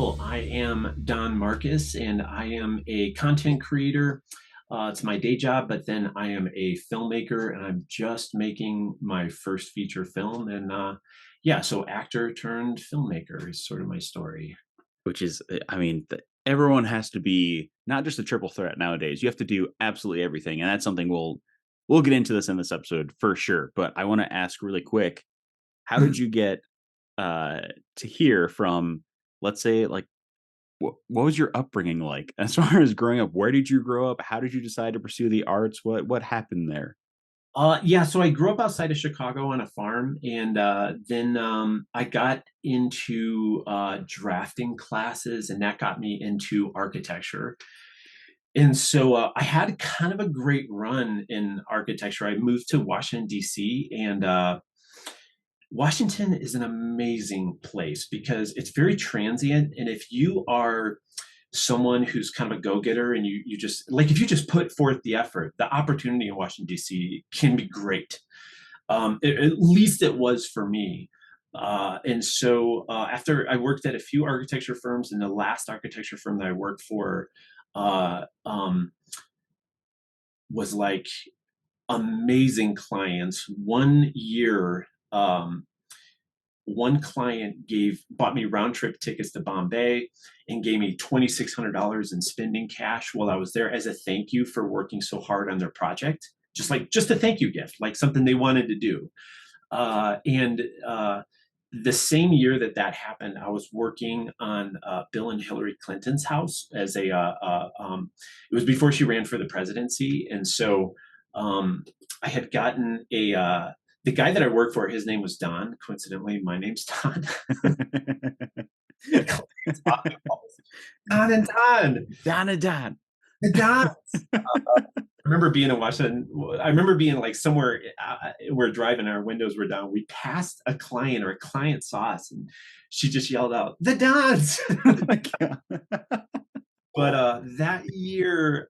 wonderful. I am Don Markus, and I am a content creator. It's my day job, but then I am a filmmaker, and I'm just making my first feature film. And yeah, so actor turned filmmaker is sort of my story. Which is, I mean, everyone has to be not just a triple threat nowadays. You have to do absolutely everything, and that's something we'll get into this in this episode for sure. But I want to ask really quick: how did you get to hear from, let's say, like what was your upbringing like as far as growing up? Where did you grow up? How did you decide to pursue the arts? What happened there? Yeah, so I grew up outside of Chicago on a farm, and then I got into drafting classes, and that got me into architecture. And so I had kind of a great run in architecture. I moved to Washington, D.C., and Washington is an amazing place because it's very transient. And if you are someone who's kind of a go-getter and you just like if you just put forth the effort, the opportunity in Washington, D.C. can be great. At least it was for me. And so after I worked at a few architecture firms, and the last architecture firm that I worked for uh, um, was like amazing clients. One client gave bought me round trip tickets to Bombay and gave me $2,600 in spending cash while I was there as a thank you for working so hard on their project. Just a thank you gift, like something they wanted to do. And the same year that that happened, I was working on Bill and Hillary Clinton's house as it was before she ran for the presidency. And so I had gotten the guy that I worked for, his name was Don. Coincidentally, my name's Don. Don and Don. Donna Don. The Dons. I remember being in Washington. I remember being like somewhere we're driving, our windows were down. We passed a client, or a client saw us, and she just yelled out, "The Dons!" Oh my god. But that year,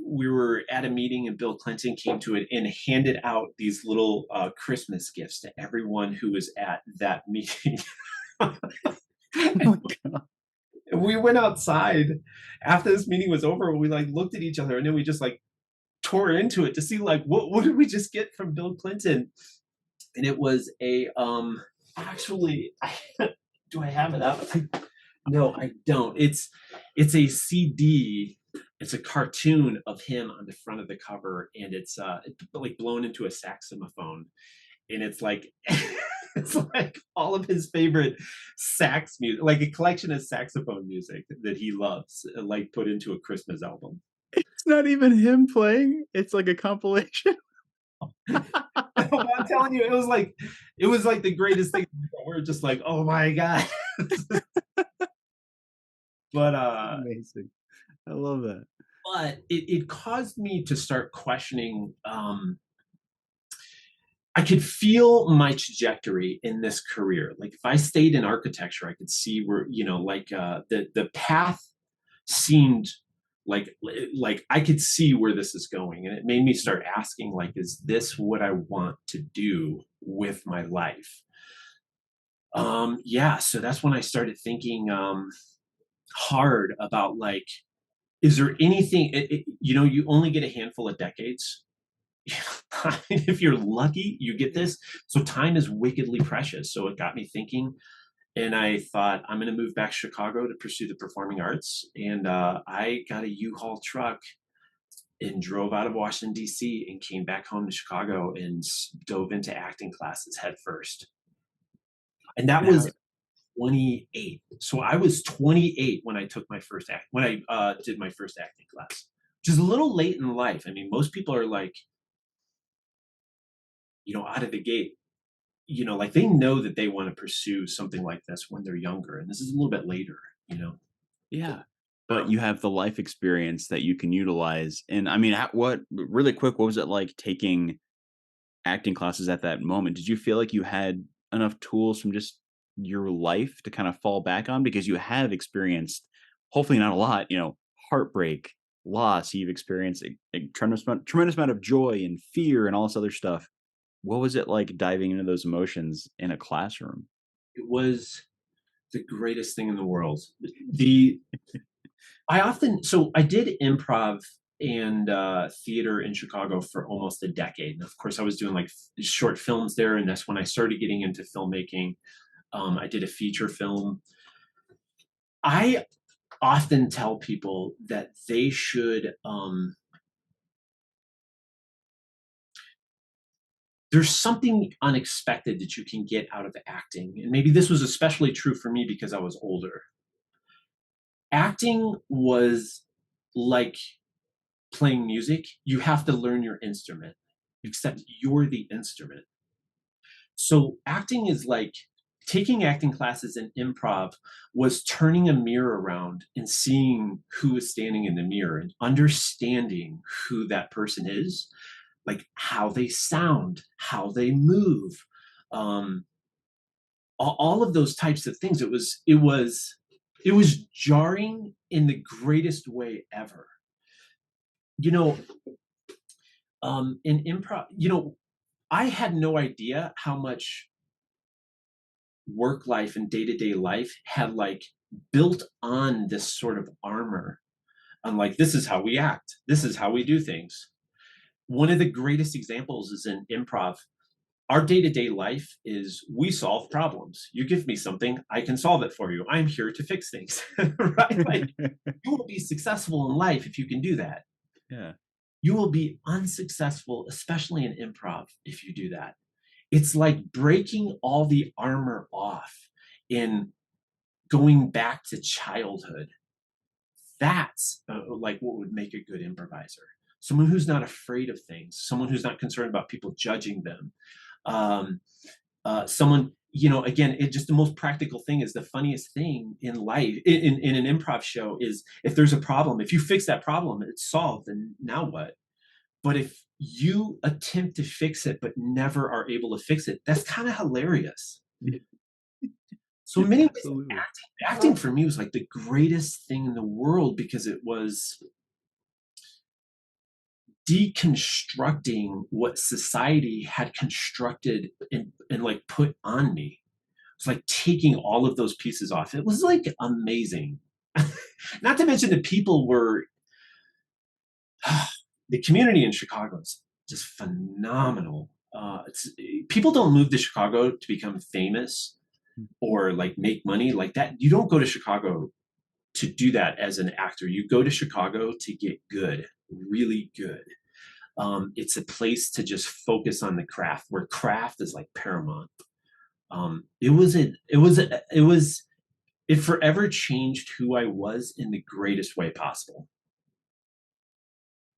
we were at a meeting, and Bill Clinton came to it and handed out these little Christmas gifts to everyone who was at that meeting. Oh my god. We went outside after this meeting was over. We like looked at each other, and then we just like tore into it to see like what did we just get from Bill Clinton. And it was a actually do I have it up? No, I don't. It's a CD. It's a cartoon of him on the front of the cover, and it's like blown into a saxophone, and it's like it's like all of his favorite sax music, like a collection of saxophone music that he loves, like put into a Christmas album. It's not even him playing. It's like a compilation. I'm telling you, it was like the greatest thing. We're just like, oh my god. but Amazing. I love that. it caused me to start questioning. I could feel my trajectory in this career. Like if I stayed in architecture, I could see where, like the path seemed like I could see where this is going. And it made me start asking, like, is this what I want to do with my life? Yeah, so that's when I started thinking hard about like, is there anything you only get a handful of decades. If you're lucky, you get this. So time is wickedly precious. So it got me thinking, and I thought I'm going to move back to Chicago to pursue the performing arts. And I got a U-Haul truck and drove out of Washington D.C. and came back home to Chicago and dove into acting classes head first. And that Now was 28. So I was 28 when I took my first act when I did my first acting class, which is a little late in life. I mean, most people are like, out of the gate, like they know that they want to pursue something like this when they're younger, and this is a little bit later. yeah, but Um, you have the life experience that you can utilize, and I mean, what really quick, what was it like taking acting classes at that moment? Did you feel like you had enough tools from just your life to kind of fall back on? Because you have experienced, hopefully not a lot, heartbreak, loss. You've experienced a tremendous amount of joy and fear and all this other stuff. What was it like diving into those emotions in a classroom? it was The greatest thing in the world. The I did improv and theater in Chicago for almost a decade. And of course, I was doing like short films there, and that's when I started getting into filmmaking. I did a feature film. I often tell people that they should. There's something unexpected that you can get out of acting, and maybe this was especially true for me because I was older. Acting was like playing music. You have to learn your instrument, except you're the instrument. So acting is like taking acting classes in improv was turning a mirror around and seeing who is standing in the mirror and understanding who that person is, like how they sound, how they move, um, all of those types of things. It was jarring in the greatest way ever. You know, in improv, I had no idea how much work life and day-to-day life had like built on this sort of armor. I'm like, this is how we act, this is how we do things. One of the greatest examples is in improv. Our day-to-day life is we solve problems. You give me something, I can solve it for you. I'm here to fix things. Right? Like, you will be successful in life if you can do that. Yeah. You will be unsuccessful, especially in improv, if you do that. It's like breaking all the armor off and going back to childhood. That's like what would make a good improviser. Someone who's not afraid of things, someone who's not concerned about people judging them. Um, Someone, again, it just the most practical thing is the funniest thing in life in an improv show is if there's a problem, if you fix that problem, it's solved, and now what? But if you attempt to fix it but never are able to fix it, that's kind of hilarious. So in many ways, Absolutely. acting for me was like the greatest thing in the world because it was deconstructing what society had constructed and like put on me. It's like taking all of those pieces off. It was like amazing. Not to mention the people were the community in Chicago is just phenomenal. People don't move to Chicago to become famous or like make money like that. You don't go to Chicago to do that as an actor. You go to Chicago to get good, really good. It's a place to just focus on the craft, where craft is like paramount. It forever changed who I was in the greatest way possible.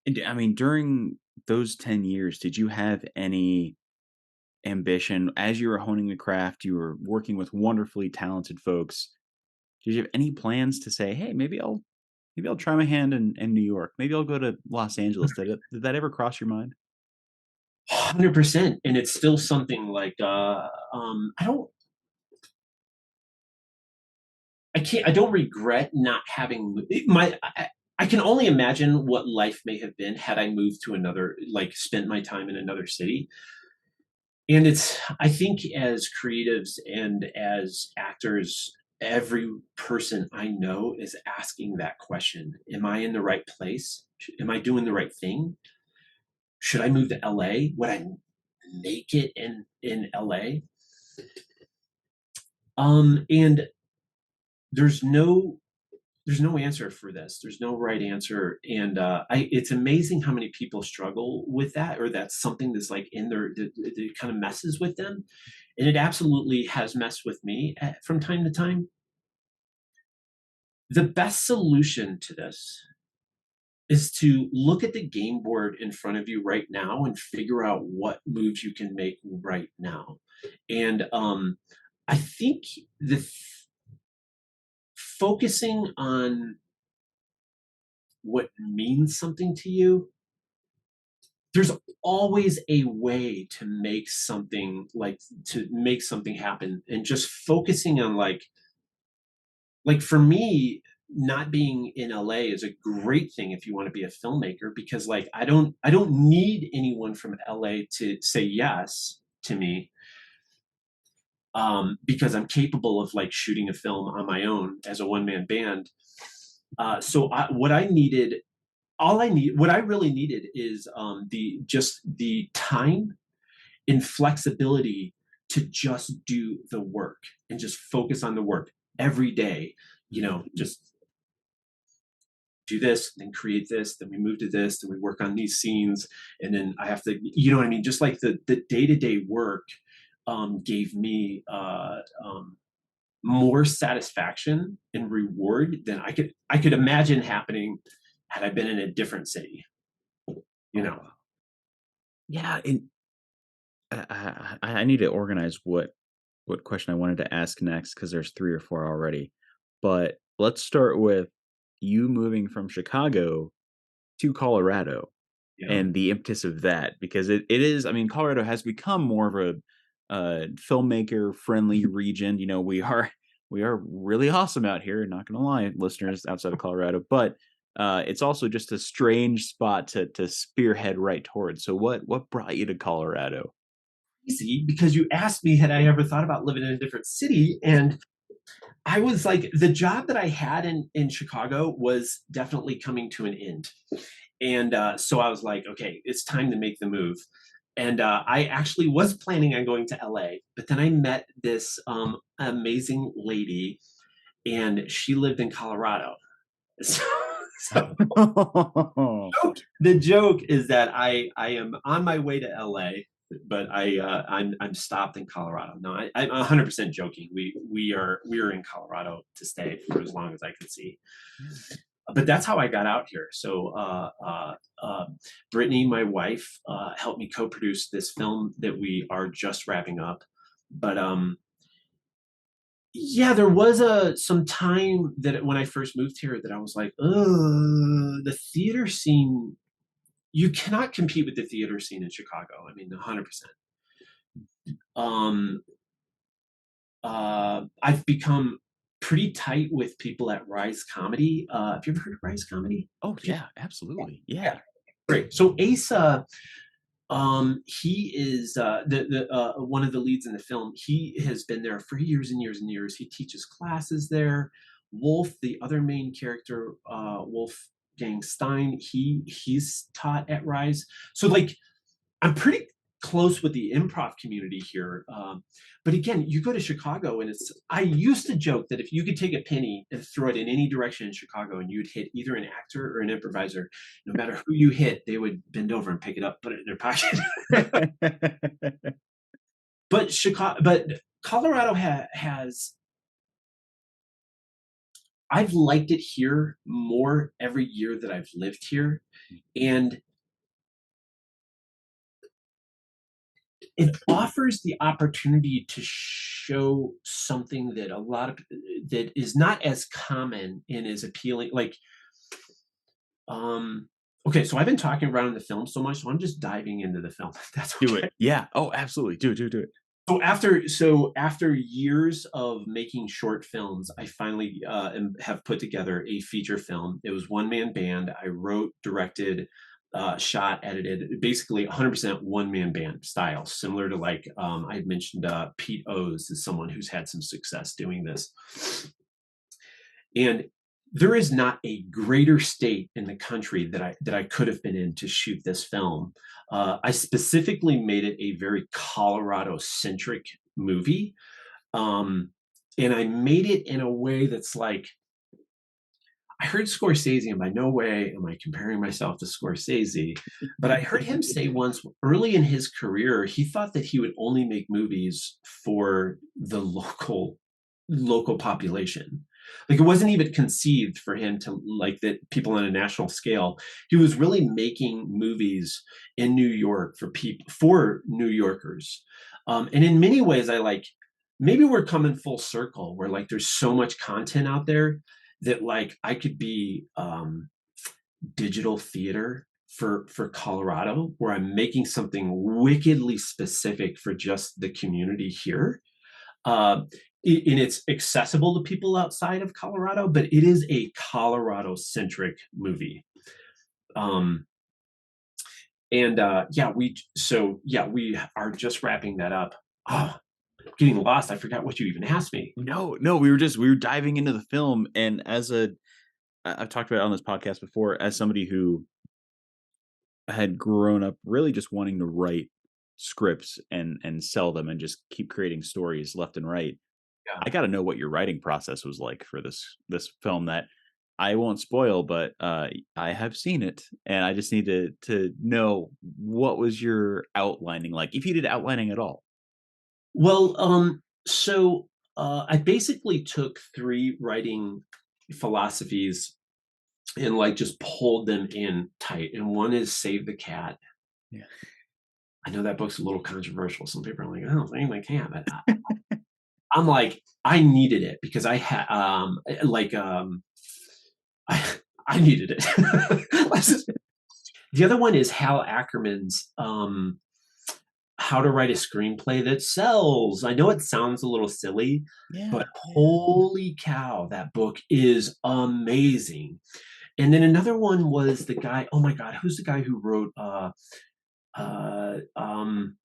And I mean, during those 10 years, did you have any ambition as you were honing the craft? You were working with wonderfully talented folks. Did you have any plans to say, "Hey, maybe I'll try my hand in New York. Maybe I'll go to Los Angeles." Did that ever cross your mind? 100%. And it's still something like I don't regret not having I can only imagine what life may have been had I moved to another, like spent my time in another city. And I think as creatives and as actors, every person I know is asking that question. Am I in the right place? Am I doing the right thing? Should I move to LA? Would I make it in LA? And there's no there's no answer for this. There's no right answer, and it's amazing how many people struggle with that, or that's something that's like in their that kind of messes with them, and it absolutely has messed with me from time to time. The best solution to this is to look at the game board in front of you right now and figure out what moves you can make right now. And I think the focusing on what means something to you, there's always a way to make something happen, and just focusing on like for me, not being in LA is a great thing if you want to be a filmmaker, because like I don't need anyone from LA to say yes to me. because I'm capable of like shooting a film on my own as a one man band. What I needed, what I really needed is the time and flexibility to just do the work and just focus on the work every day. Just do this, then create this, then we move to this, then we work on these scenes, and then I have to, you know what I mean? Just like the day to day work gave me more satisfaction and reward than I could imagine happening had I been in a different city. You Oh know, wow. Yeah, and I need to organize what question I wanted to ask next because there's 3 or 4 already. But let's start with you moving from Chicago to Colorado yeah. and the impetus of that because it is, I mean, Colorado has become more of a filmmaker friendly region. We are really awesome out here, not gonna lie, listeners outside of Colorado, but it's also just a strange spot to spearhead right towards. So what brought you to Colorado? Easy because you asked me had I ever thought about living in a different city, and I was like, the job that I had in Chicago was definitely coming to an end. And so I was like, okay, it's time to make the move. And I actually was planning on going to LA, but then I met this amazing lady, and she lived in Colorado. So, so the joke is that I am on my way to LA, but I'm stopped in Colorado. No, I'm 100% joking. We are in Colorado to stay for as long as I can see. Yeah. But that's how I got out here. So Brittany, my wife, helped me co-produce this film that we are just wrapping up. But yeah, there was some time that when I first moved here that I was like, the theater scene. You cannot compete with the theater scene in Chicago. I mean, 100%. Um, I've become pretty tight with people at Rise Comedy. Have you ever heard of Rise Comedy? Oh yeah, absolutely. Yeah, Yeah. great. So Asa, he is the one of the leads in the film. He has been there for years and years and years. He teaches classes there. Wolf, the other main character, Wolfgang Stein, he's taught at Rise. So like I'm pretty close with the improv community here. But again, you go to Chicago and I used to joke that if you could take a penny and throw it in any direction in Chicago and you'd hit either an actor or an improviser, no matter who you hit, they would bend over and pick it up, put it in their pocket. but Colorado has, I've liked it here more every year that I've lived here. And it offers the opportunity to show something that a lot of that is not as common and is appealing. Like, okay, so I've been talking around the film so much, so I'm just diving into the film. That's Do okay. it. Yeah. Oh, absolutely. Do it. So after years of making short films, I finally have put together a feature film. It was one man band. I wrote, directed, shot, edited, basically 100% one man band style, similar to like I had mentioned Pete O's is someone who's had some success doing this. And there is not a greater state in the country that I could have been in to shoot this film. I specifically made it a very Colorado centric movie, and I made it in a way that's like I heard Scorsese, and by no way am I comparing myself to Scorsese, but I heard him say once early in his career he thought that he would only make movies for the local population. Like it wasn't even conceived for him to like that people on a national scale. He was really making movies in New York for people for New Yorkers. And in many ways, I like maybe we're coming full circle where like there's so much content out there that like I could be digital theater for Colorado, where I'm making something wickedly specific for just the community here. Uh, and it's accessible to people outside of Colorado, but it is a Colorado centric movie. Um, and yeah, we are just wrapping that up. Oh, getting lost. I forgot what you even asked me. No, we were diving into the film, and I've talked about it on this podcast before, as somebody who had grown up really just wanting to write scripts and sell them and just keep creating stories left and right. Yeah. I got to know what your writing process was like for this film that I won't spoil, but I have seen it, and I just need to know what was your outlining like, if you did outlining at all. Well, so I basically took three writing philosophies and like just pulled them in tight. And one is save the cat. Yeah. I know that book's a little controversial. Some people are like, "Oh, save the cat," but I'm like, I needed it because I had I, I needed it. The other one is Hal Ackerman's How to Write a Screenplay That Sells. I know it sounds a little silly, Yeah. but holy cow, that book is amazing. And then another one was the guy, oh my God, who's the guy who wrote uh, um,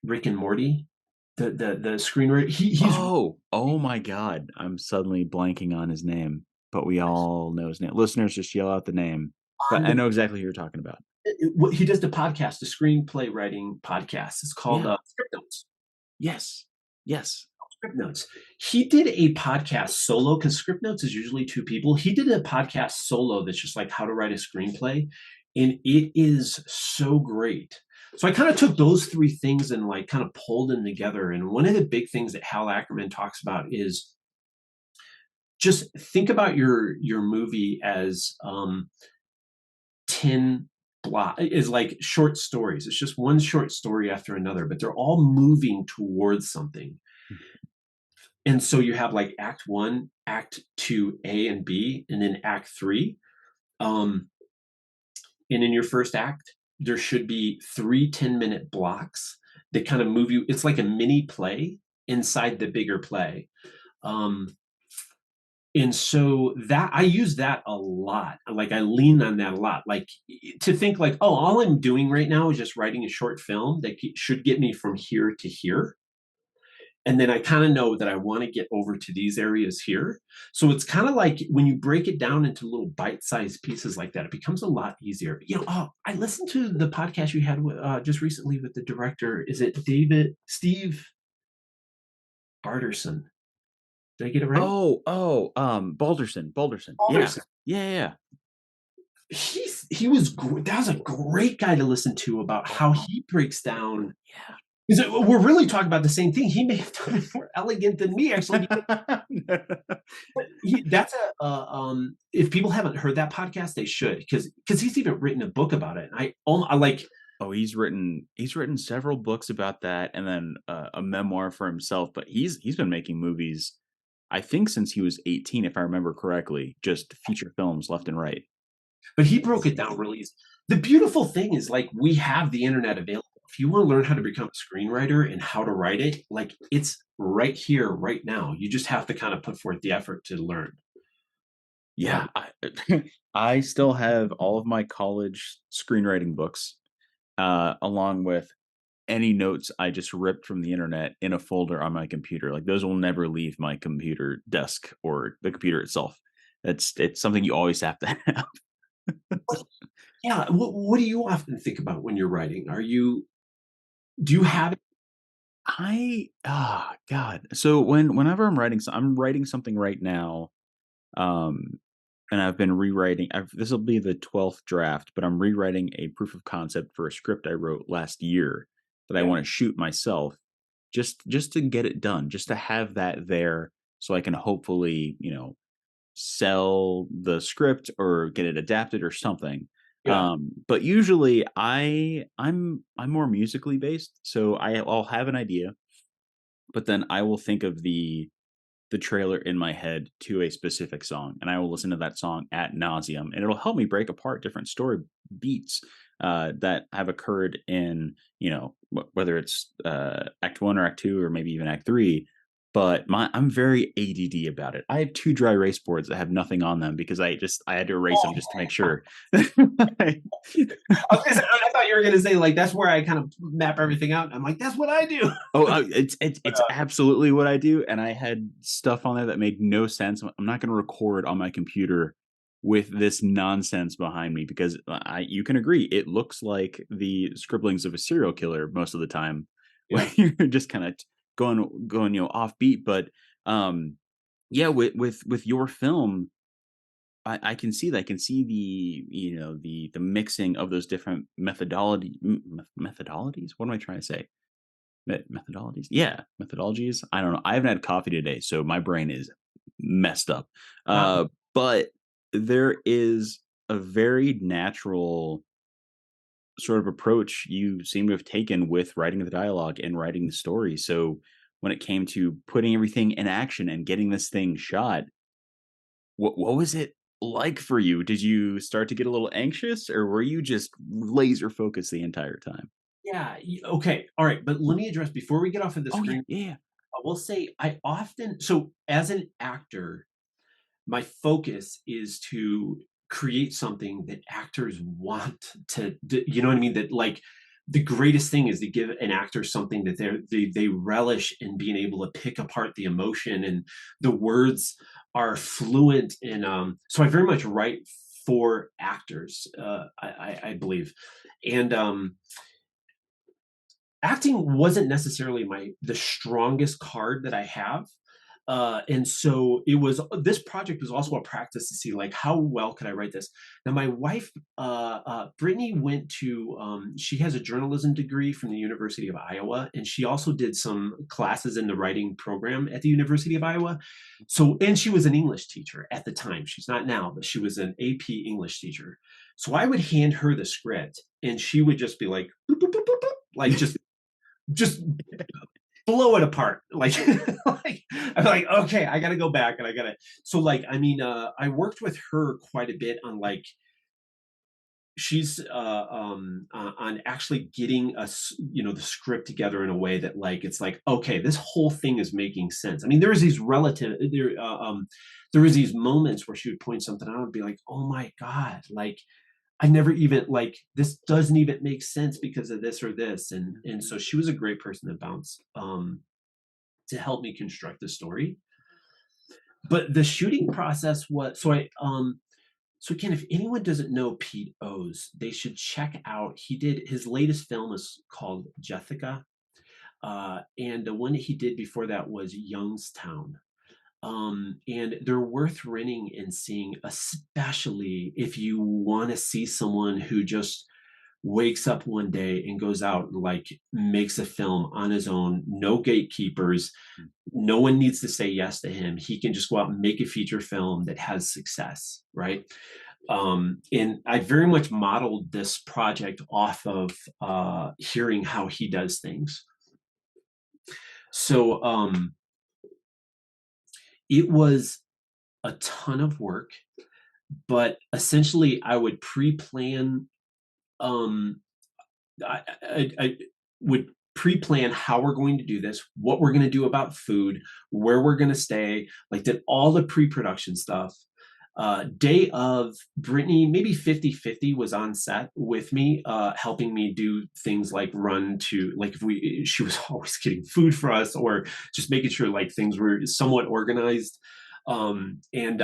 Rick and Morty? The screenwriter. He's Oh my god. I'm suddenly blanking on his name, but we all know his name. Listeners, just yell out the name. But on I the know exactly who you're talking about. he does the podcast, the screenplay writing podcast. It's called Yeah. Script Notes. Yes. Yes. Script Notes. He did a podcast solo because Script Notes is usually two people. He did a podcast solo that's just like how to write a screenplay, and it is so great. So I kind of took those three things and like kind of pulled them together. And one of the big things that Hal Ackerman talks about is just think about your movie as 10 block is like short stories. It's just one short story after another, but they're all moving towards something. And so you have like act one, act two, A and B, and then act three. Um, and in your first act, there should be 3 10-minute blocks that kind of move you. It's like a mini play inside the bigger play. Um, and so that I use that a lot. Like I lean on that a lot. Like to think like, oh, all I'm doing right now is just writing a short film that should get me from here to here, and then I kind of know that I want to get over to these areas here. So it's kind of like when you break it down into little bite-sized pieces like that, it becomes a lot easier. I listened to the podcast you had with, just recently with the director. Is it Steve Barterson? Did I get it right? Balderson. Yeah. Alderson. Yeah, yeah, yeah. That was a great guy to listen to about how he breaks down. Yeah. Because we're really talking about the same thing. He may have done it more elegant than me, actually. That's if people haven't heard that podcast, they should because he's even written a book about it. I like. Oh, he's written several books about that, and then a memoir for himself. But he's been making movies, I think, since he was 18, if I remember correctly. Just feature films left and right. But he broke it down really easy. The beautiful thing is like we have the internet available. If you want to learn how to become a screenwriter and how to write it, like it's right here, right now. You just have to kind of put forth the effort to learn. Yeah, I still have all of my college screenwriting books, along with any notes I just ripped from the internet in a folder on my computer. Like those will never leave my computer desk or the computer itself. It's something you always have to have. Yeah. What do you often think about when you're writing? Do you have God. So whenever I'm writing something right now, um, and I've been rewriting. This will be the 12th draft, but I'm rewriting a proof of concept for a script I wrote last year that I Yeah. want to shoot myself, just to get it done, just to have that there, so I can hopefully, sell the script or get it adapted or something. Yeah. But usually I'm more musically based, so I'll have an idea, but then I will think of the trailer in my head to a specific song, and I will listen to that song at nauseum, and it'll help me break apart different story beats that have occurred in, whether it's Act One or Act Two or maybe even Act Three. but I'm very ADD about it. I have two dry erase boards that have nothing on them because I had to erase them just to make sure. I was gonna say, I thought you were gonna say like that's where I kind of map everything out. I'm like, that's what I do. Oh, it's But absolutely what I do, and I had stuff on there that made no sense. I'm not going to record on my computer with this nonsense behind me because you can agree it looks like the scribblings of a serial killer most of the time when yeah, you're just kind of going offbeat. But um, yeah, with your film, I can see that. I can see the mixing of those different methodologies. What am I trying to say? Methodologies? Yeah, methodologies. I don't know. I haven't had coffee today, so my brain is messed up. uh, But there is a very natural sort of approach you seem to have taken with writing the dialogue and writing the story. So when it came to putting everything in action and getting this thing shot, what was it like for you? Did you start to get a little anxious, or were you just laser focused the entire time? yeah. Okay, all right. But let me address before we get off of the Oh yeah, screen. yeah, yeah. I will say I often so as an actor, my focus is to create something that actors want to you know what I mean? That like the greatest thing is to give an actor something that they relish in being able to pick apart the emotion and the words are fluent and so I very much write for actors I believe and acting wasn't necessarily the strongest card that I have. And so it was this project was also a practice to see like how well could I write this. Now my wife Brittany went to she has a journalism degree from the University of Iowa and she also did some classes in the writing program at the University of Iowa. So and she was an English teacher at the time. She's not now, but she was an AP English teacher. So I would hand her the script and she would just be like boop, boop, boop, boop, boop, like just blow it apart. Like, like I'm like, okay, I gotta go back and I gotta. So like, I mean, I worked with her quite a bit on like she's on actually getting us the script together in a way that like it's like okay this whole thing is making sense. I mean there's these relative there was these moments where she would point something out and be like oh my god like I never even like this doesn't even make sense because of this or this and so she was a great person to bounce to help me construct the story. But the shooting process was so again, if anyone doesn't know Pete O's, they should check out. He did his latest film is called Jessica, and the one that he did before that was Youngstown. And they're worth renting and seeing, especially if you want to see someone who just wakes up one day and goes out and like makes a film on his own, no gatekeepers, no one needs to say yes to him. He can just go out and make a feature film that has success, right? And I very much modeled this project off of hearing how he does things. So it was a ton of work, but essentially I would pre-plan um, I would pre-plan how we're going to do this, what we're going to do about food, where we're going to stay, like did all the pre-production stuff. Day of Brittany, maybe 50-50 was on set with me, helping me do things like run to like if we she was always getting food for us or just making sure like things were somewhat organized. And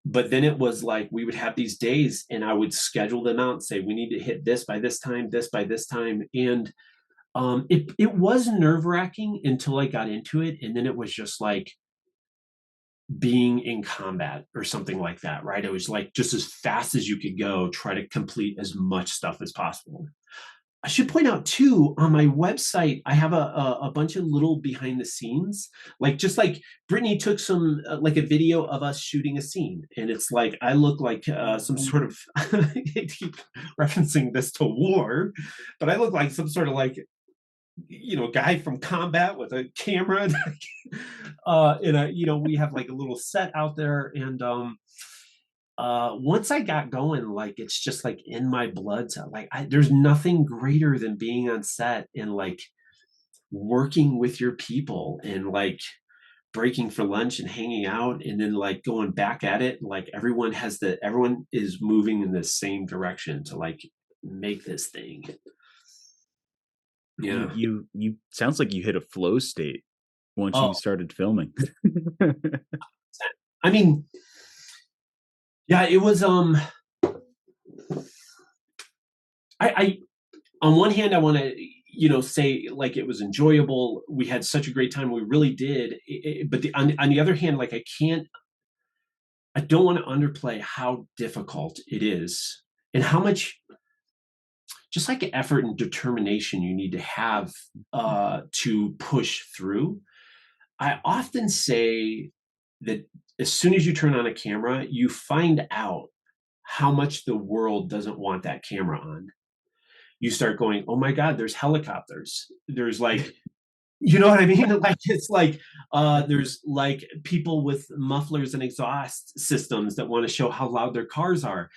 but then it was like we would have these days and I would schedule them out and say we need to hit this by this time, this by this time. And it was nerve-wracking until I got into it. And then it was just like being in combat or something like that, right? It was like just as fast as you could go, try to complete as much stuff as possible. I should point out too on my website, I have a bunch of little behind the scenes, like just like Brittany took some like a video of us shooting a scene, and it's like I look like some sort of I keep referencing this to war, but I look like some sort of like guy from combat with a camera, and we have like a little set out there, and once I got going, like it's just like in my blood. So, like there's nothing greater than being on set and like working with your people and like breaking for lunch and hanging out and then like going back at it, like everyone is moving in the same direction to like make this thing. You Yeah. you sounds like you hit a flow state once Oh, you started filming. I mean, yeah, it was I on one hand I want to say like it was enjoyable, we had such a great time, we really did, but on the other hand, like I don't want to underplay how difficult it is and how much just like effort and determination you need to have to push through. I often say that as soon as you turn on a camera, you find out how much the world doesn't want that camera on. You start going, oh my God, there's helicopters. There's like, you know what I mean? Like it's like there's like people with mufflers and exhaust systems that want to show how loud their cars are.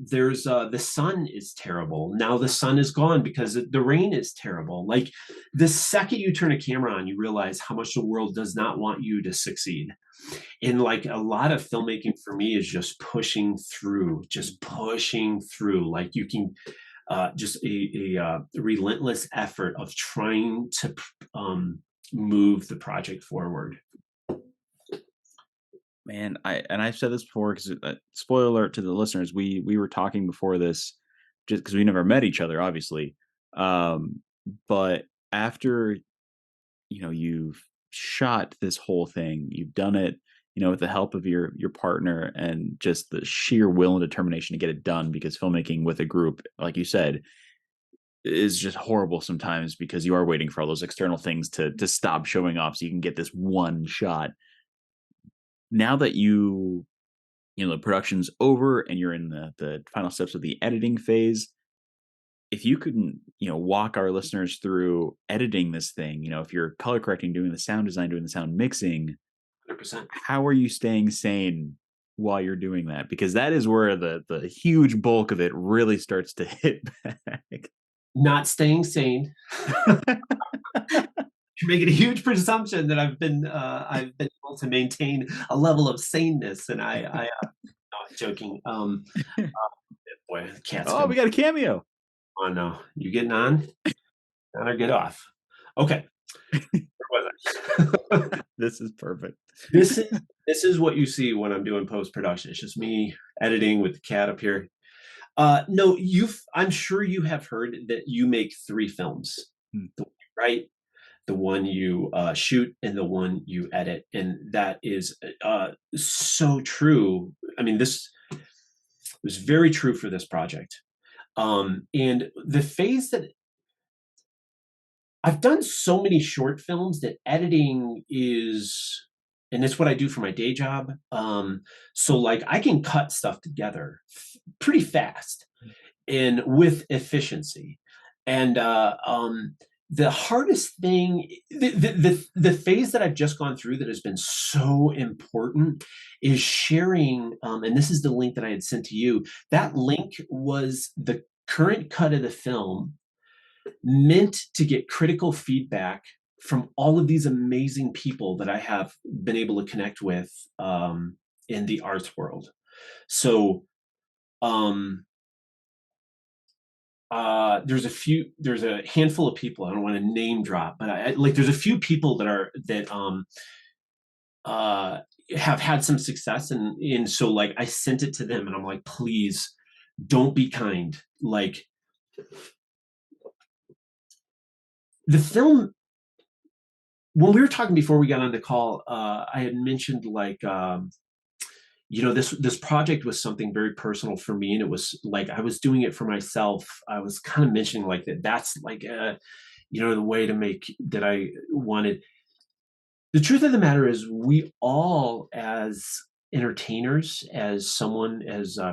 There's the sun is terrible. Now the sun is gone because the rain is terrible. Like the second you turn a camera on, you realize how much the world does not want you to succeed. And like a lot of filmmaking for me is just pushing through. Like you can just a relentless effort of trying to move the project forward. Man, I've said this before because spoiler alert to the listeners, we were talking before this just because we never met each other, obviously. Um, but after you've shot this whole thing, you've done it, with the help of your partner and just the sheer will and determination to get it done. Because filmmaking with a group, like you said, is just horrible sometimes because you are waiting for all those external things to stop showing off so you can get this one shot. Now that the production's over and you're in the final steps of the editing phase, if you couldn't, walk our listeners through editing this thing, if you're color correcting, doing the sound design, doing the sound mixing, 100%. how are you staying sane while you're doing that? Because that is where the huge bulk of it really starts to hit back. Not staying sane. You're making a huge presumption that I've been able to maintain a level of saneness, and no, I'm joking. Boy, the cat's Oh, coming we got a cameo. on now. You getting on? On or get off? Okay. Where was I? This is perfect. This is what you see when I'm doing post production. It's just me editing with the cat up here. No, I'm sure you have heard that you make three films, Hmm. right? The one you shoot and the one you edit, and that is so true. I mean, this was very true for this project. And the phase that I've done so many short films that editing is, and it's what I do for my day job. So like I can cut stuff together pretty fast and with efficiency. And the hardest thing, the phase that I've just gone through that has been so important is sharing. And this is the link that I had sent to you. That link was the current cut of the film meant to get critical feedback from all of these amazing people that I have been able to connect with in the arts world. So um, there's a handful of people. I don't want to name drop, but there's a few people that uh, have had some success, and so like I sent it to them, and I'm like, please don't be kind. Like the film, when we were talking before we got on the call, I had mentioned like this project was something very personal for me, and it was like I was doing it for myself. I was kind of mentioning like that's like the way to make that I wanted. The truth of the matter is, we all as entertainers, as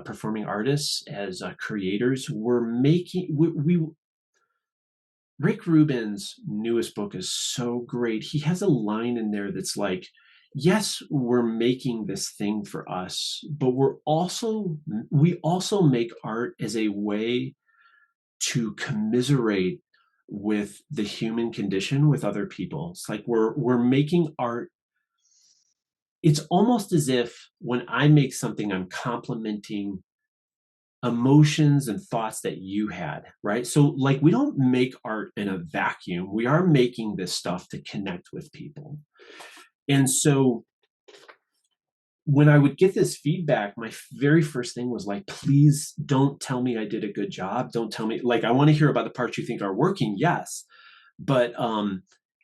performing artists, as creators, we're making we Rick Rubin's newest book is so great. He has a line in there that's like, yes, we're making this thing for us, but we also make art as a way to commiserate with the human condition with other people. It's like we're making art. It's almost as if when I make something, I'm complimenting emotions and thoughts that you had, right? So like we don't make art in a vacuum. We are making this stuff to connect with people. And so when I would get this feedback, my very first thing was like, please don't tell me I did a good job. Don't tell me, like, I want to hear about the parts you think are working. Yes. But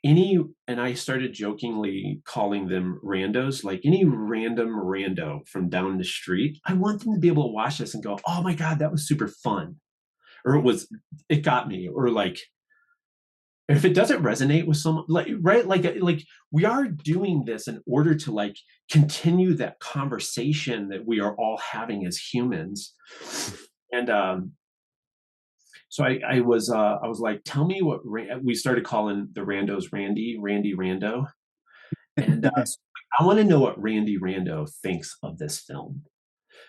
and I started jokingly calling them randos, like any random rando from down the street. I want them to be able to watch this and go, oh my God, that was super fun. Or it got me. Or like, if it doesn't resonate with someone, like, right, like we are doing this in order to like continue that conversation that we are all having as humans. And so I was like, tell me what we started calling the randos Randy Rando. And so I want to know what Randy Rando thinks of this film,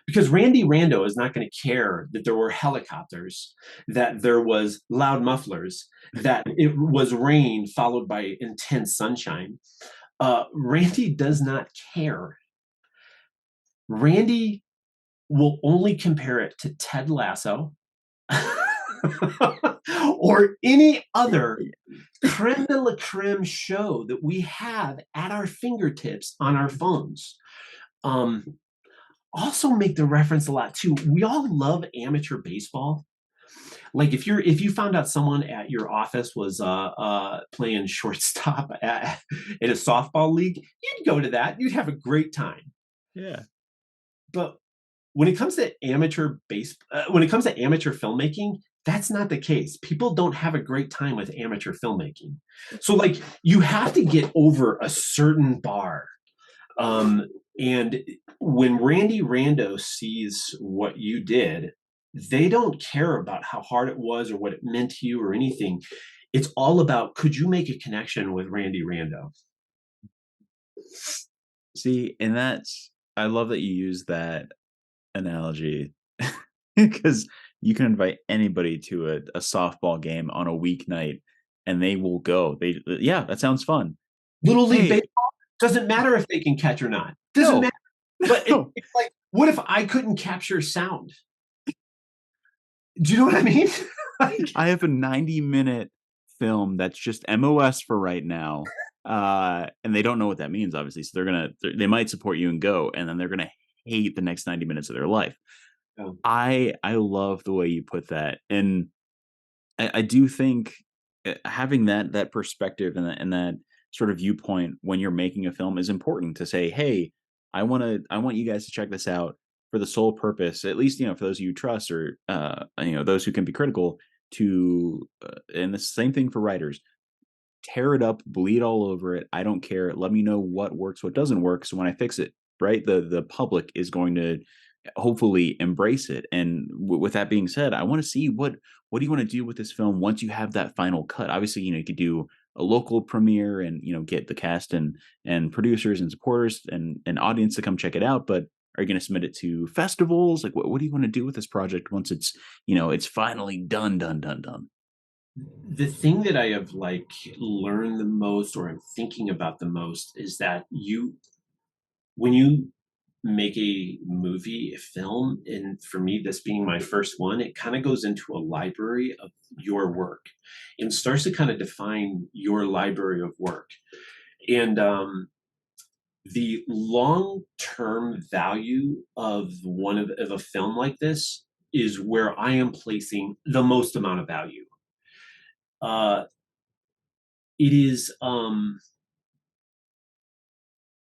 because Randy Rando is not going to care that there were helicopters, that there was loud mufflers, that it was rain followed by intense sunshine. Randy does not care. Randy will only compare it to Ted Lasso or any other creme de la creme show that we have at our fingertips on our phones. Um, Also make the reference a lot too. We all love amateur baseball. Like if you found out someone at your office was playing shortstop in a softball league, you'd go to that. You'd have a great time. Yeah. But when it comes to when it comes to amateur filmmaking, that's not the case. People don't have a great time with amateur filmmaking. So like you have to get over a certain bar. And when Randy Rando sees what you did, they don't care about how hard it was or what it meant to you or anything. It's all about, could you make a connection with Randy Rando? See, and I love that you use that analogy because you can invite anybody to a softball game on a weeknight and they will go. Yeah, that sounds fun. Little League Hey, Baseball doesn't matter if they can catch or not. Doesn't no, matter. But no. it's like, what if I couldn't capture sound? Do you know what I mean? Like, I have a 90-minute film that's just MOS for right now. And they don't know what that means, obviously. So they might support you and go, and then they're gonna hate the next 90 minutes of their life. oh, I love the way you put that. And I do think having that perspective and that sort of viewpoint when you're making a film is important to say, hey, I want you guys to check this out for the sole purpose, at least for those of you trust or those who can be critical to, and the same thing for writers. Tear it up, bleed all over it. I don't care. Let me know what works, what doesn't work. So when I fix it, right, the public is going to hopefully embrace it. And with that being said, I want to see what do you want to do with this film once you have that final cut. Obviously, you could do a local premiere and get the cast and producers and supporters and audience to come check it out. But are you going to submit it to festivals? Like, what do you want to do with this project once it's it's finally done? the thing that I have like learned the most or I'm thinking about the most is that when you make a movie, a film, and for me, this being my first one, it kind of goes into a library of your work and starts to kind of define your library of work. And the long-term value of of a film like this is where I am placing the most amount of value. Uh, it is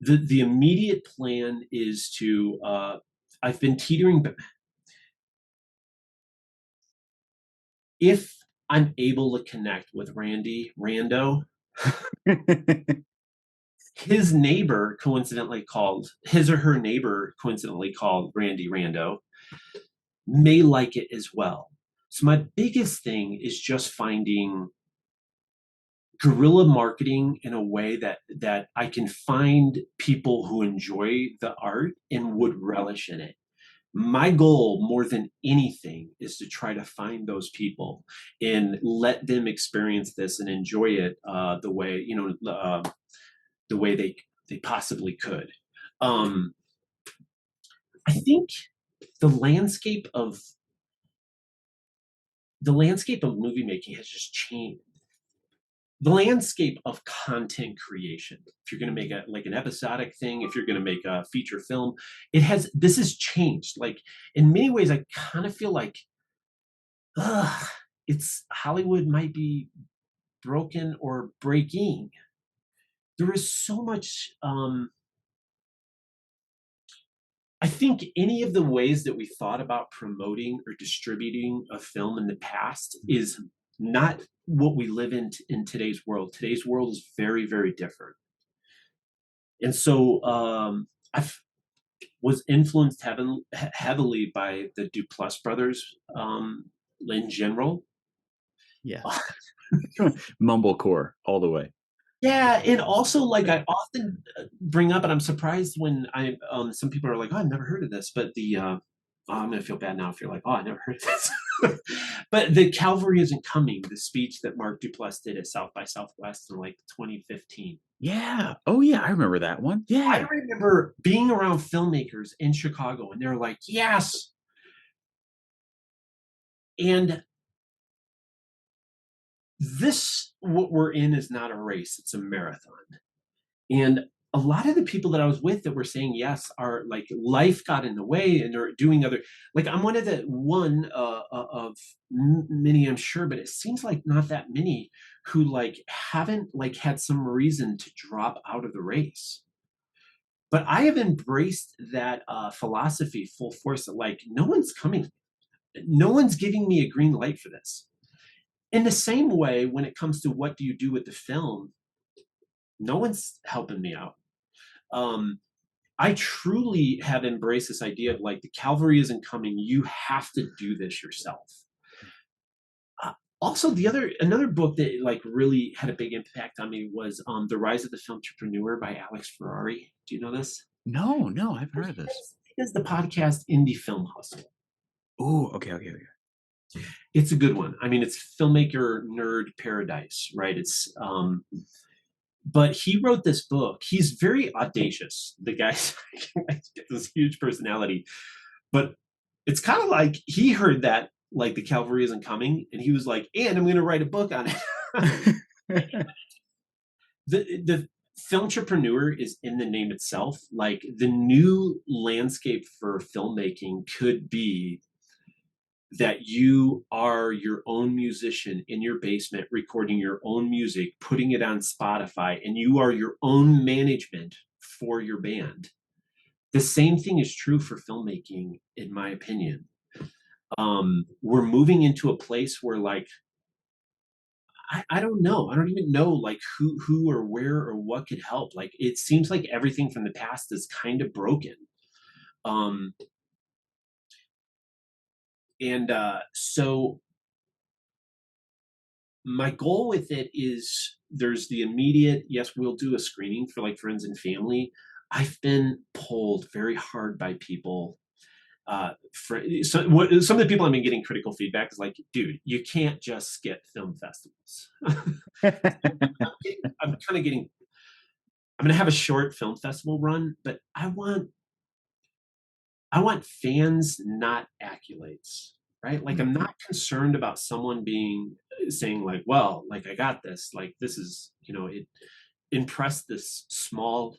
the immediate plan is to I've been teetering, but if I'm able to connect with Randy Rando, his neighbor coincidentally called his or her neighbor coincidentally called Randy Rando may like it as well. So my biggest thing is just finding guerrilla marketing in a way that I can find people who enjoy the art and would relish in it. My goal more than anything is to try to find those people and let them experience this and enjoy it the way, the way they possibly could. Um, I think the landscape of the landscape of movie making has just changed. The landscape of content creation, if you're going to make a like an episodic thing, if you're going to make a feature film, this has changed. Like in many ways I kind of feel like ugh, it's Hollywood might be broken or breaking. There is so much I think any of the ways that we thought about promoting or distributing a film in the past is not what we live in today's world. Today's world is very, very different. And so I was influenced heavily by the Duplass brothers in general. Yes. Mumblecore all the way. Yeah, and also like I often bring up, and I'm surprised when I some people are like, "Oh, I've never heard of this," but oh, I'm gonna feel bad now if you're like, "Oh, I never heard of this." But the Calvary Isn't Coming, the speech that Mark Duplass did at South by Southwest in like 2015. Yeah. Oh yeah, I remember that one. I Yeah. remember being around filmmakers in Chicago, and they're like, "Yes," and this what we're in is not a race; it's a marathon. And a lot of the people that I was with that were saying yes are like life got in the way and they're doing other like I'm one of the one of many I'm sure, but it seems like not that many who like haven't like had some reason to drop out of the race. But I have embraced that philosophy full force that like no one's giving me a green light for this. In the same way, when it comes to what do you do with the film, no one's helping me out. Um, I truly have embraced this idea of like the cavalry isn't coming. You have to do this yourself. Uh, Also, another book that like really had a big impact on me was The Rise of the Film Entrepreneur by Alex Ferrari. Do you know this? No, no, I've He heard of this. does the podcast Indie Film Hustle. Oh, okay, okay, okay. It's a good one. I mean, it's filmmaker nerd paradise, right? But he wrote this book. He's very audacious. The guy's this huge personality, but it's kind of like he heard that like the cavalry isn't coming, and he was like, "And I'm going to write a book on it." The film entrepreneur is in the name itself. Like the new landscape for filmmaking could be that you are your own musician in your basement recording your own music, putting it on Spotify, and you are your own management for your band. The same thing is true for filmmaking, in my opinion. We're moving into a place where like I don't know. I don't even know like who or where or what could help. Like it seems like everything from the past is kind of broken. Um, and so my goal with it is there's the immediate, yes, we'll do a screening for like friends and family. I've been pulled very hard by people. Some of the people I've been getting critical feedback is like, dude, you can't just skip film festivals. I'm kind of getting, I'm going to have a short film festival run, but I want fans, not accolades, right? Like I'm not concerned about someone being saying like, well, like I got this, like this is, it impressed this small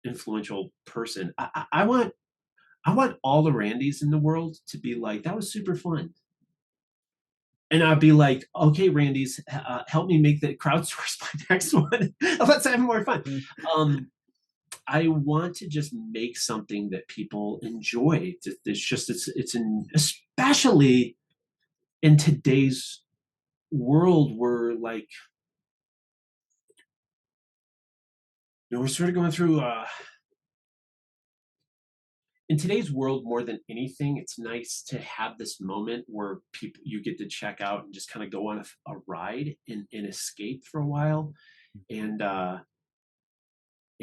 influential person. I want all the Randys in the world to be like, that was super fun. And I'd be like, okay, Randy's, help me make the crowdsource my next one. Let's have more fun. I want to just make something that people enjoy. Especially in today's world where like, we're sort of going through, in today's world more than anything, it's nice to have this moment where you get to check out and just kind of go on a ride and escape for a while. And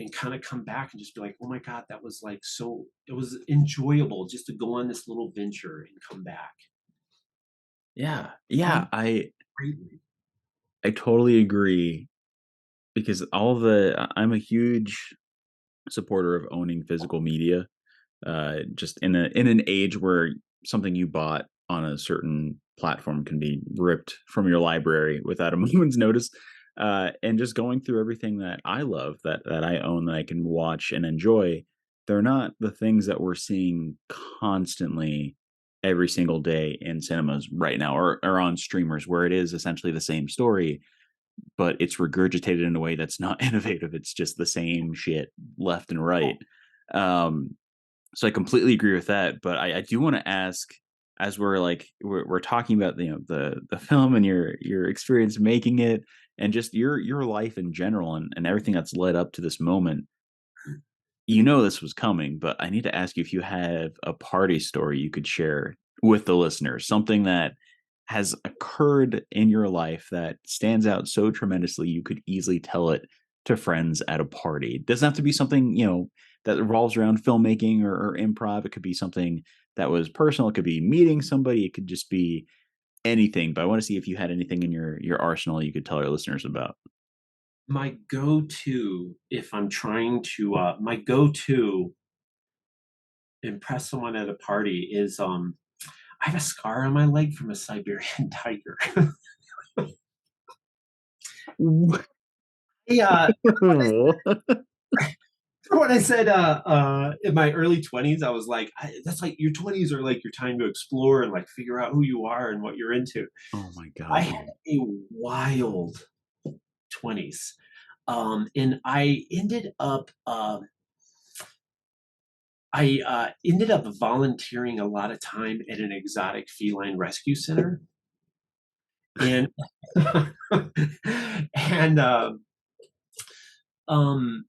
and kind of come back and just be like, oh my God, that was like so, it was enjoyable just to go on this little venture and come back. Yeah. Oh, Yeah, greatly. I totally agree because I'm a huge supporter of owning physical media. Just in an age where something you bought on a certain platform can be ripped from your library without a moment's notice. And just going through everything that I love, that I own, that I can watch and enjoy, they're not the things that we're seeing constantly every single day in cinemas right now, or on streamers, where it is essentially the same story, but it's regurgitated in a way that's not innovative. It's just the same shit left and right. Um, so I completely agree with that, but I do want to ask, as we're talking about the film and your experience making it, and just your life in general, and everything that's led up to this moment. You know this was coming, but I need to ask you if you have a party story you could share with the listeners, something that has occurred in your life that stands out so tremendously you could easily tell it to friends at a party. It doesn't have to be something, that revolves around filmmaking or improv. It could be something that was personal. It could be meeting somebody. It could just be anything. But I want to see if you had anything in your arsenal you could tell our listeners about. My go-to, if I'm trying to, my go-to impress someone at a party is, I have a scar on my leg from a Siberian tiger. Yeah, when I said in my early 20s, I was like, that's like your 20s are like your time to explore and like figure out who you are and what you're into. Oh my I god. had a wild 20s. And I ended up volunteering a lot of time at an exotic feline rescue center. And and um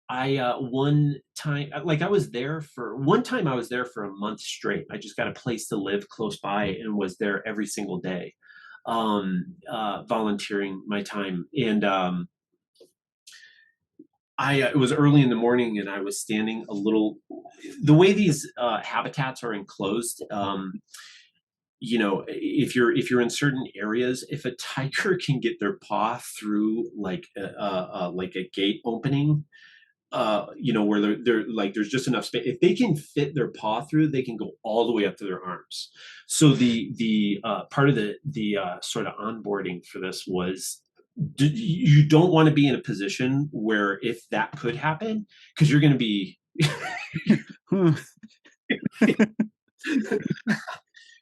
one time, like I was there for a month straight. I just got a place to live close by and was there every single day, volunteering my time. And it was early in the morning, and I was standing a little. The way these habitats are enclosed, if you're in certain areas, if a tiger can get their paw through like a gate opening, where they're like there's just enough space. If they can fit their paw through, they can go all the way up to their arms. So the part of the sort of onboarding for this was, you don't want to be in a position where if that could happen, because you're going to be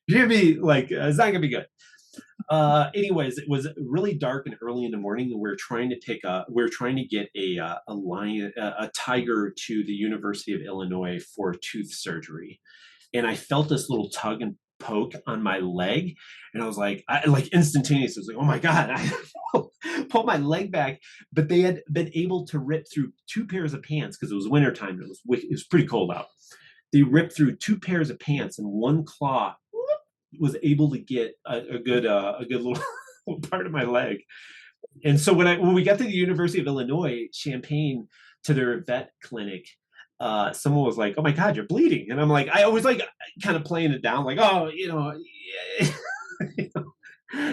you're going to be like, it's not going to be good. Anyways, it was really dark and early in the morning, and we're trying to get a lion, a tiger, to the University of Illinois for tooth surgery. And I felt this little tug and poke on my leg, and I was like instantaneous. I was like, oh my God. I pulled my leg back, but they had been able to rip through two pairs of pants because it was wintertime. It was pretty cold out. They ripped through two pairs of pants, and one claw was able to get a good little part of my leg. And so when we got to the University of Illinois Champaign, to their vet clinic, someone was like, "Oh my God, you're bleeding," and I'm like, I always like kind of playing it down, like, "Oh, yeah."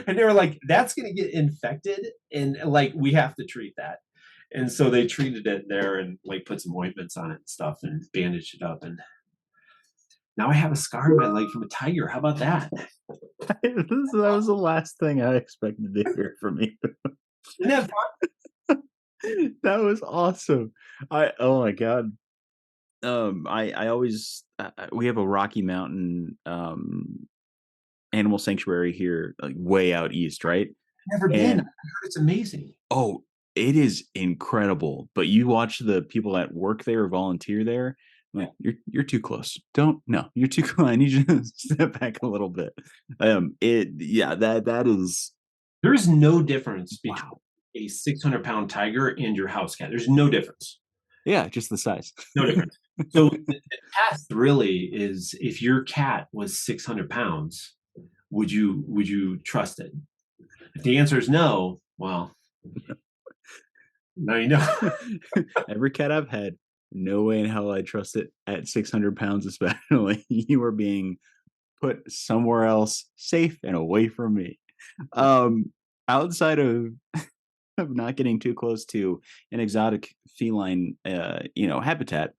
And they were like, "That's gonna get infected, and like we have to treat that." And so they treated it there and like put some ointments on it and stuff and bandaged it up. And now I have a scar on my leg from a tiger. How about that? That was the last thing I expected to hear from you. Isn't that That was awesome. Oh my god. I always we have a Rocky Mountain animal sanctuary here, like way out east, right? Never been. I And heard it's amazing. oh, it is incredible. But you watch the people that work there or volunteer there, like you're too close. Don't no, you're too close. I need you to step back a little bit. That is There is no difference between wow. a 600-pound tiger and your house cat. There's no difference. Yeah, just the size. No difference. So the test really is, if your cat was 600 pounds, would you trust it? If the answer is no, well, No, you know. Every cat I've had, no way in hell I trust it at 600 pounds, especially. You are being put somewhere else, safe and away from me. Um, outside of not getting too close to an exotic feline, habitat,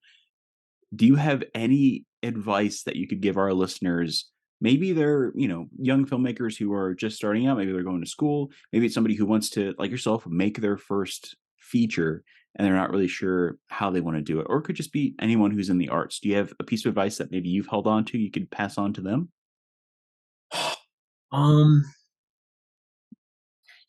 do you have any advice that you could give our listeners? Maybe they're, young filmmakers who are just starting out. Maybe they're going to school. Maybe it's somebody who wants to, like yourself, make their first feature and they're not really sure how they want to do it. Or it could just be anyone who's in the arts. Do you have a piece of advice that maybe you've held on to you could pass on to them? Um,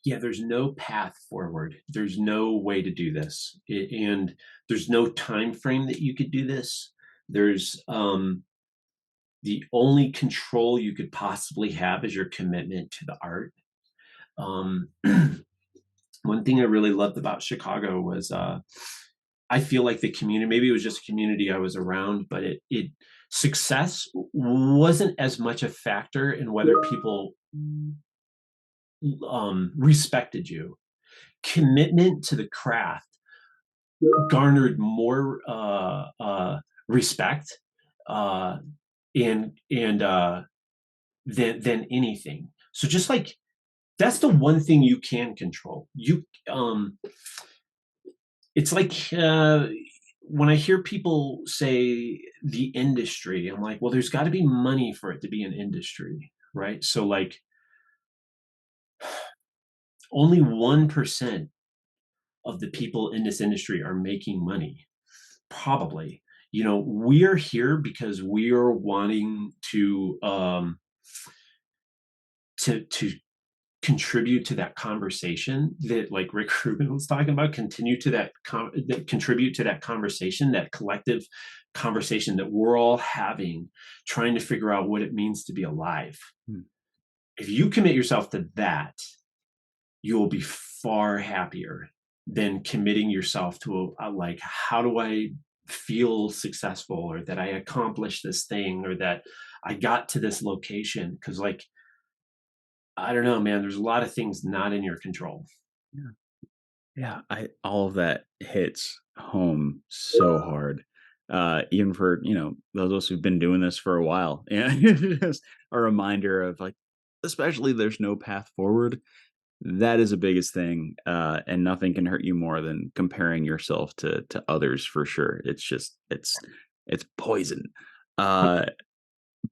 yeah, there's no path forward. There's no way to do this. And there's no time frame that you could do this. There's the only control you could possibly have is your commitment to the art. Um, one thing I really loved about Chicago was I feel like the community, maybe it was just a community I was around, but it success wasn't as much a factor in whether people respected you. Commitment to the craft garnered more respect uh, and than anything. So just like that's the one thing you can control. It's like when I hear people say the industry, I'm like, well, there's got to be money for it to be an industry, right? So like only 1% of the people in this industry are making money. Probably. We're here because we are wanting to contribute to that conversation that like Rick Rubin was talking about, that contribute to that conversation, that collective conversation that we're all having, trying to figure out what it means to be alive. Hmm. If you commit yourself to that, you will be far happier than committing yourself to like, how do I feel successful, or that I accomplished this thing, or that I got to this location? Because like, I don't know, man, there's a lot of things not in your control. Yeah. Yeah, I all of that hits home so hard. Even for, those of us who've been doing this for a while. Yeah. Just a reminder of like, especially there's no path forward. That is the biggest thing. And nothing can hurt you more than comparing yourself to others for sure. It's poison. Uh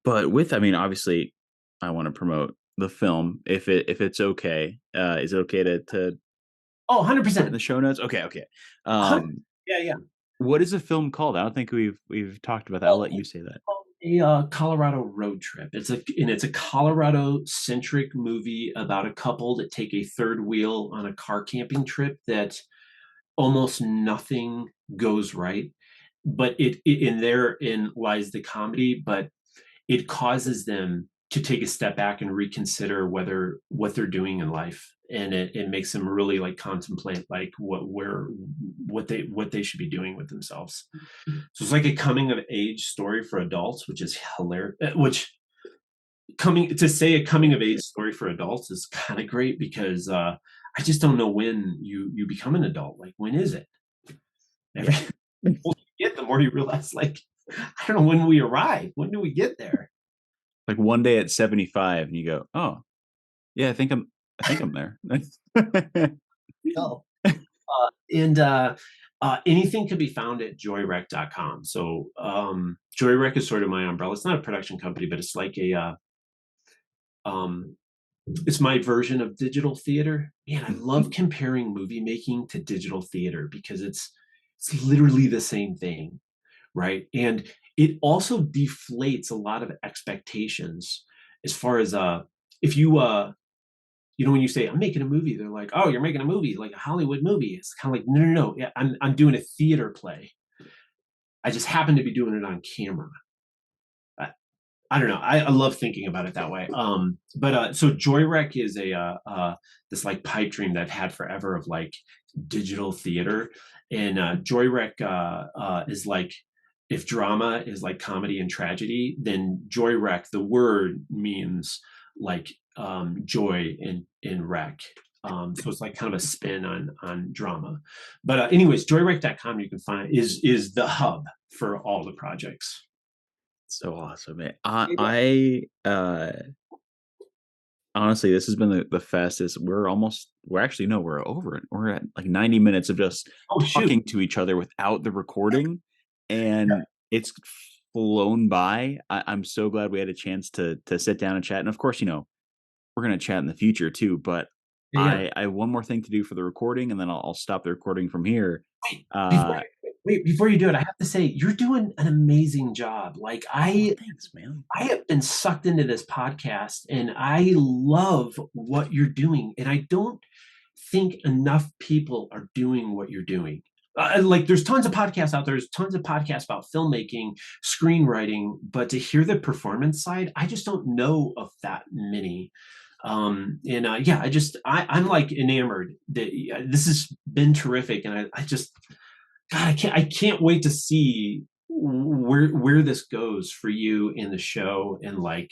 but I mean, obviously I want to promote the film if it's okay. Is it okay to Oh, put it in 100%. the show notes? Okay, okay. 100. Um, Yeah, yeah. what is the film called? I don't think we've talked about that. I'll Well, let you say that. a Colorado road trip. It's a Colorado centric movie about a couple that take a third wheel on a car camping trip that almost nothing goes right. But in therein lies the comedy, but it causes them to take a step back and reconsider whether what they're doing in life, and it makes them really like contemplate like what they should be doing with themselves. So it's like a coming of age story for adults, which is hilarious. Which coming to say a coming of age story for adults is kind of great, because I just don't know when you become an adult. Like, when is it? Every Yeah. the older you get, the more you realize, like, I don't know when we arrive. When do we get there? Like one day at 75 and you go, "Oh, yeah, I think I'm there." No. And anything can be found at joywreck.com. So Joywreck is sort of my umbrella. It's not a production company, but it's like um, it's my version of digital theater. Man, I love comparing movie making to digital theater, because it's literally the same thing, right? And it also deflates a lot of expectations as far as if when you say I'm making a movie, they're like, oh, you're making a movie, like a Hollywood movie. It's kind of like, no, no, no. Yeah, I'm doing a theater play. I just happen to be doing it on camera. I, I don't know. I love thinking about it that way. But so Joywreck is a this like pipe dream that I've had forever of like digital theater, and Joywreck is like, if drama is like comedy and tragedy, then Joywreck, the word means like joy in wreck. So it's like kind of a spin on drama. But anyways, joywreck.com you can find is the hub for all the projects. So awesome, man. Yeah. Honestly, this has been the fastest. We're actually, no, we're over it. We're at like 90 minutes of just Oh shoot. talking to each other without the recording, and it's flown by. I'm so glad we had a chance to sit down and chat. And of course, we're gonna chat in the future too. But Yeah, yeah. I have one more thing to do for the recording, and then I'll stop the recording from here. Wait, before Uh, before you do it, I have to say you're doing an amazing job. Like oh, thanks, man. I have been sucked into this podcast and I love what you're doing. And I don't think enough people are doing what you're doing. Like there's tons of podcasts out there. There's tons of podcasts about filmmaking, screenwriting, but to hear the performance side, I just don't know of that many. And yeah, I'm like enamored that this has been terrific. And I just, God, I can't wait to see where this goes for you in the show. And like,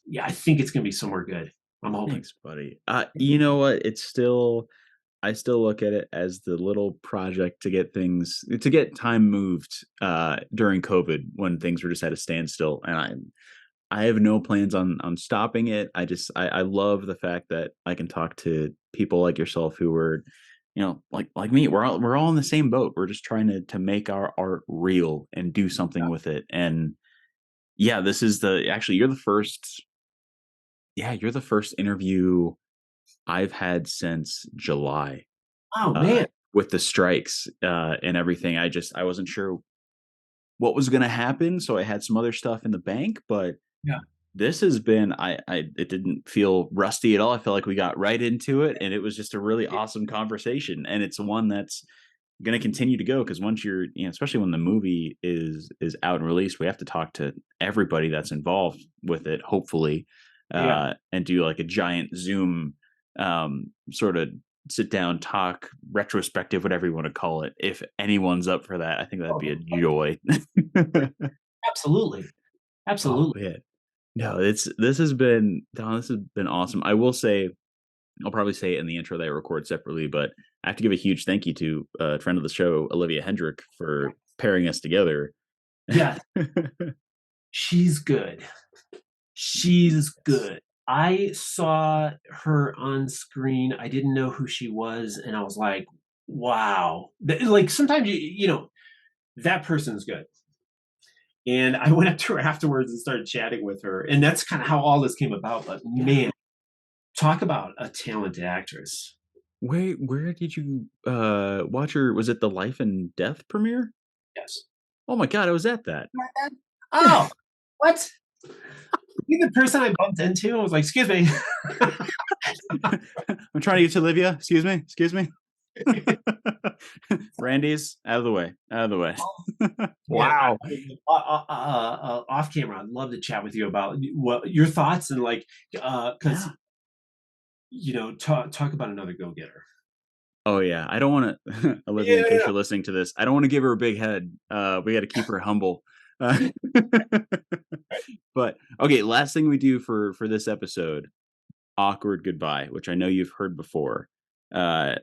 yeah, I think it's gonna be somewhere good. I'm hoping. Thanks, buddy. You know what? I still look at it as the little project to get time moved during COVID when things were just at a standstill. And I have no plans on stopping it. I love the fact that I can talk to people like yourself who were, like me. We're all in the same boat. We're just trying to make our art real and do something with it. And yeah, this is the actually you're the first. Yeah, you're the first interview I've had since July, Oh man. with the strikes, and everything. I wasn't sure what was gonna happen, so I had some other stuff in the bank, but Yeah. this has been I it didn't feel rusty at all. I felt like we got right into it, and it was just a really awesome conversation, and it's one that's gonna continue to go because once especially when the movie is out and released, we have to talk to everybody that's involved with it, hopefully, Yeah. and do like a giant Zoom, sort of sit down talk retrospective, whatever you want to call it. If anyone's up for that, I think that'd be a Oh, joy. absolutely. Oh Absolutely. man, no, this has been Don. This has been awesome. I will say, I'll probably say it in the intro that I record separately, but I have to give a huge thank you to a friend of the show, Olivia Hendrick, for pairing us together. Yeah, she's good. She's good. I saw her on screen. I didn't know who she was, and I was like, wow. Like sometimes that person's good. And I went up to her afterwards and started chatting with her. And that's kind of how all this came about. But Yeah. man, talk about a talented actress. Where did you watch her? Was it the Life and Death premiere? Yes. Oh my god, I was at that. Oh, what? You the person I bumped into? I was like, excuse me. I'm trying to get to Olivia. Excuse me. Excuse me. Randy's out of the way. Out of the way. Man, Wow. off camera, I'd love to chat with you about what your thoughts and like, because Yeah. talk about another go getter. Oh yeah. I don't want to Olivia, in case Yeah. you're listening to this, I don't want to give her a big head. We got to keep her humble. Uh, but okay, last thing we do for this episode, awkward goodbye, which I know you've heard before.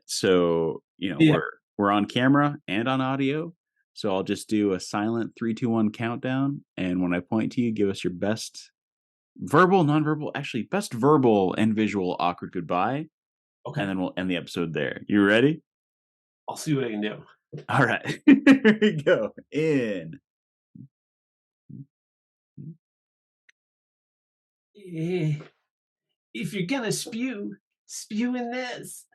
So Yeah. we're on camera and on audio. So I'll just do a silent 3, 2, 1 countdown, and when I point to you, give us your best verbal, nonverbal, actually best verbal and visual awkward goodbye, and Okay. then we'll end the episode there. You ready? I'll see what I can do. All right, here we go. In. Eh, if you're gonna spew, spew in this.